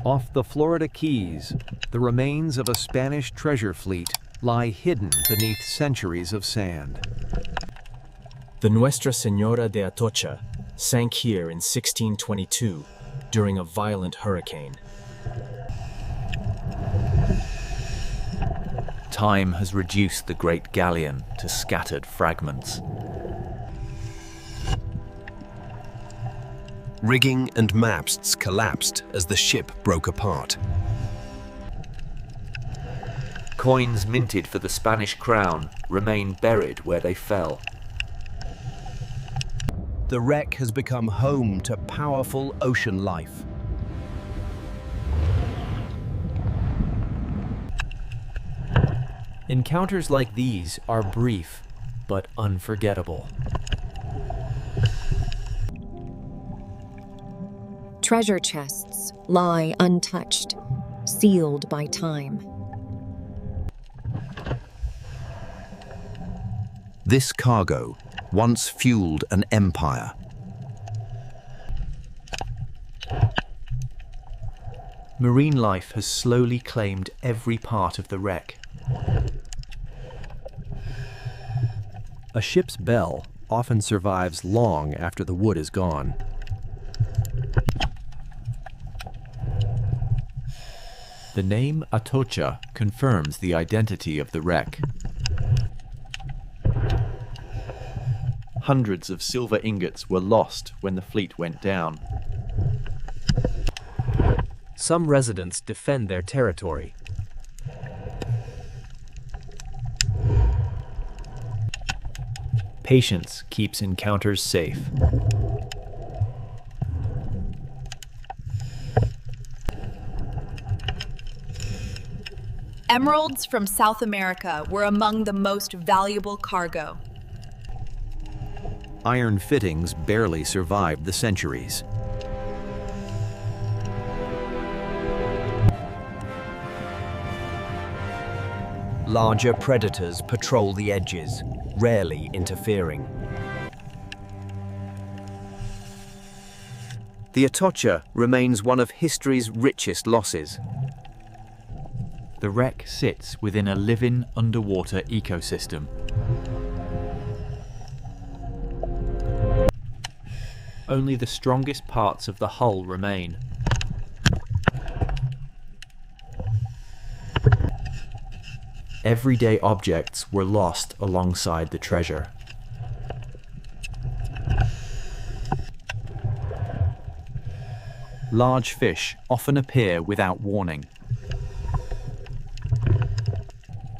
Off the Florida Keys, the remains of a Spanish treasure fleet lie hidden beneath centuries of sand. The Nuestra Señora de Atocha sank here in 1622 during a violent hurricane. Time has reduced the great galleon to scattered fragments. Rigging and masts collapsed as the ship broke apart. Coins minted for the Spanish crown remain buried where they fell. The wreck has become home to powerful ocean life. Encounters like these are brief, but unforgettable. Treasure chests lie untouched, sealed by time. This cargo once fueled an empire. Marine life has slowly claimed every part of the wreck. A ship's bell often survives long after the wood is gone. The name Atocha confirms the identity of the wreck. Hundreds of silver ingots were lost when the fleet went down. Some residents defend their territory. Patience keeps encounters safe. Emeralds from South America were among the most valuable cargo. Iron fittings barely survived the centuries. Larger predators patrol the edges, rarely interfering. The Atocha remains one of history's richest losses. The wreck sits within a living underwater ecosystem. Only the strongest parts of the hull remain. Everyday objects were lost alongside the treasure. Large fish often appear without warning.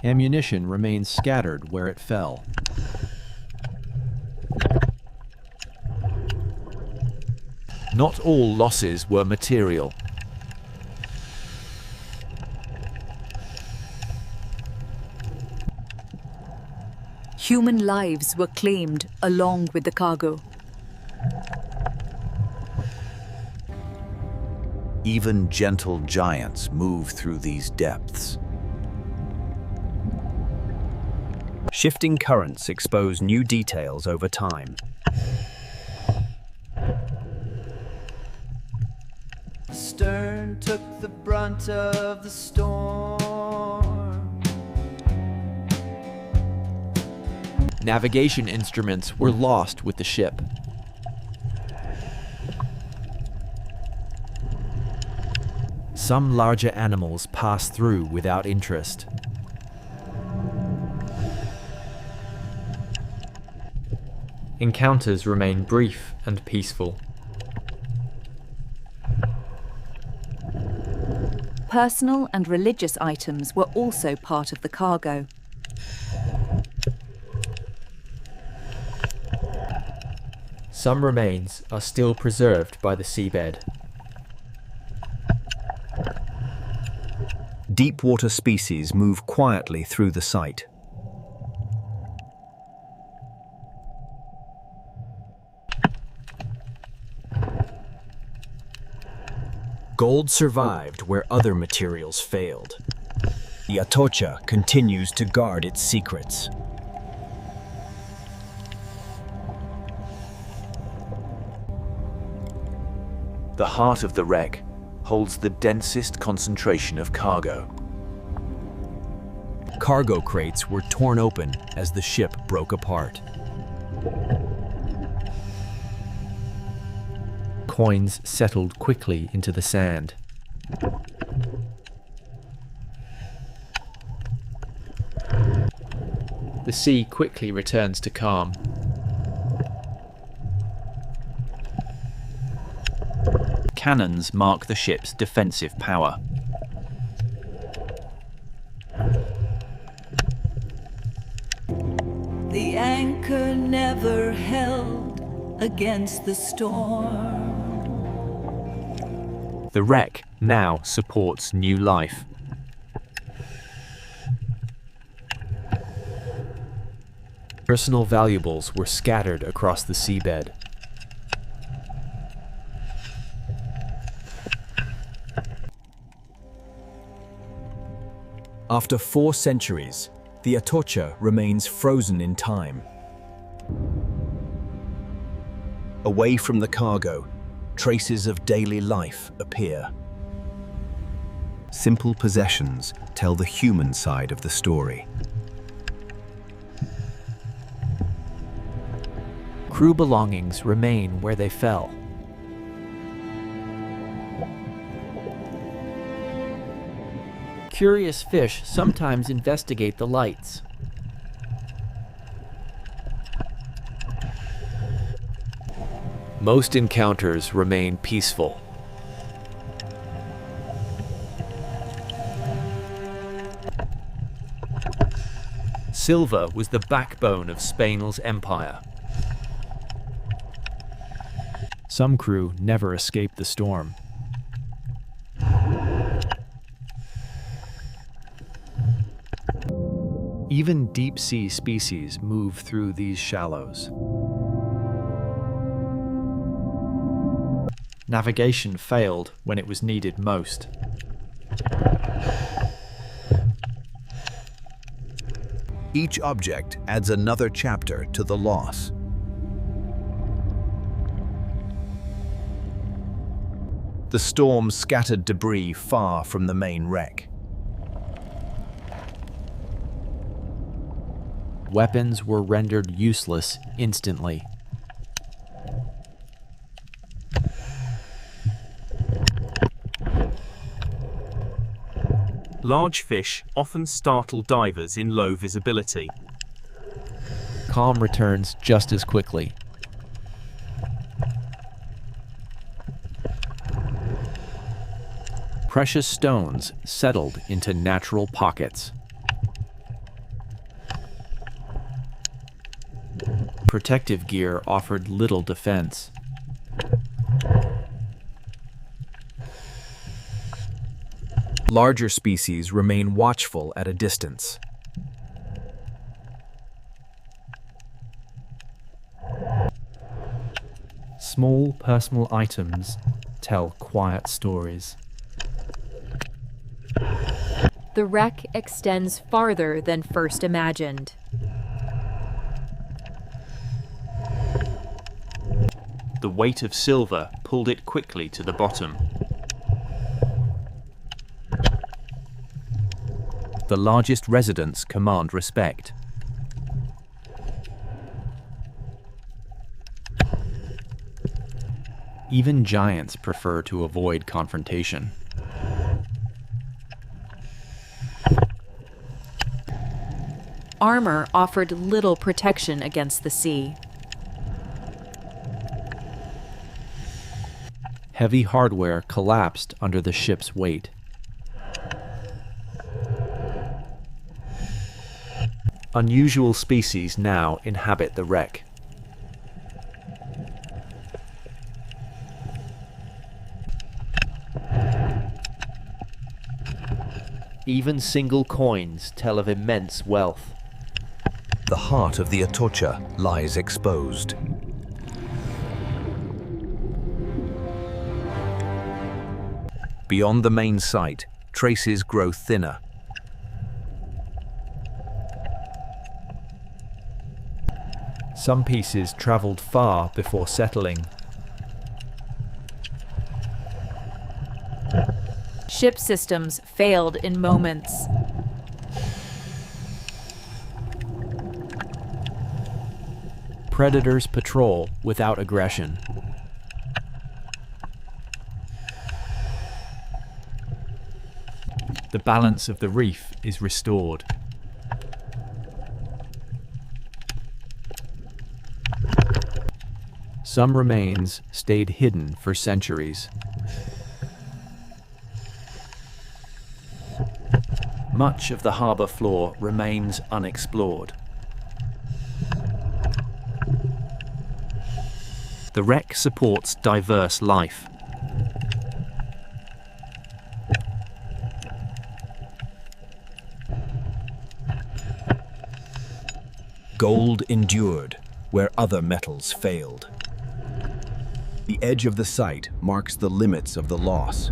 Ammunition remains scattered where it fell. Not all losses were material. Human lives were claimed along with the cargo. Even gentle giants move through these depths. Shifting currents expose new details over time. Stern took the brunt of the storm. Navigation instruments were lost with the ship. Some larger animals passed through without interest. Encounters remain brief and peaceful. Personal and religious items were also part of the cargo. Some remains are still preserved by the seabed. Deep-water species move quietly through the site. Gold survived where other materials failed. The Atocha continues to guard its secrets. The heart of the wreck holds the densest concentration of cargo. Cargo crates were torn open as the ship broke apart. Coins settled quickly into the sand. The sea quickly returns to calm. Cannons mark the ship's defensive power. The anchor never held against the storm. The wreck now supports new life. Personal valuables were scattered across the seabed. After 4 centuries, the Atocha remains frozen in time. Away from the cargo, traces of daily life appear. Simple possessions tell the human side of the story. Crew belongings remain where they fell. Curious fish sometimes investigate the lights. Most encounters remain peaceful. Silver was the backbone of Spain's empire. Some crew never escaped the storm. Even deep-sea species move through these shallows. Navigation failed when it was needed most. Each object adds another chapter to the loss. The storm scattered debris far from the main wreck. Weapons were rendered useless instantly. Large fish often startle divers in low visibility. Calm returns just as quickly. Precious stones settled into natural pockets. Protective gear offered little defense. Larger species remain watchful at a distance. Small personal items tell quiet stories. The wreck extends farther than first imagined. The weight of silver pulled it quickly to the bottom. The largest residents command respect. Even giants prefer to avoid confrontation. Armor offered little protection against the sea. Heavy hardware collapsed under the ship's weight. Unusual species now inhabit the wreck. Even single coins tell of immense wealth. The heart of the Atocha lies exposed. Beyond the main site, traces grow thinner. Some pieces traveled far before settling. Ship systems failed in moments. Predators patrol without aggression. The balance of the reef is restored. Some remains stayed hidden for centuries. Much of the harbour floor remains unexplored. The wreck supports diverse life. Gold endured where other metals failed. The edge of the site marks the limits of the loss.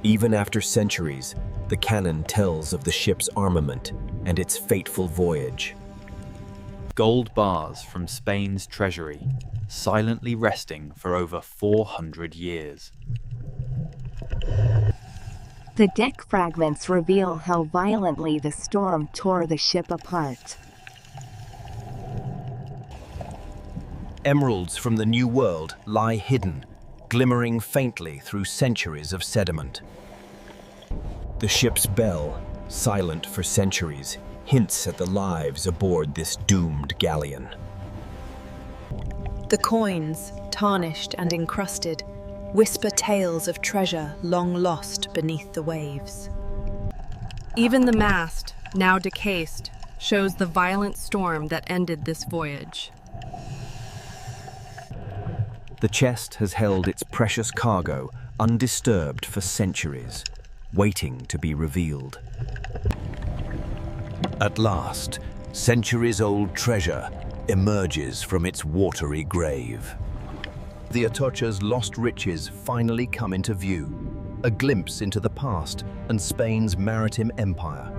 Even after centuries, the cannon tells of the ship's armament and its fateful voyage. Gold bars from Spain's treasury, silently resting for over 400 years. The deck fragments reveal how violently the storm tore the ship apart. Emeralds from the New World lie hidden, glimmering faintly through centuries of sediment. The ship's bell, silent for centuries, hints at the lives aboard this doomed galleon. The coins, tarnished and encrusted, whisper tales of treasure long lost beneath the waves. Even the mast, now decased, shows the violent storm that ended this voyage. The chest has held its precious cargo undisturbed for centuries, waiting to be revealed. At last, centuries-old treasure emerges from its watery grave. The Atocha's lost riches finally come into view, a glimpse into the past and Spain's maritime empire.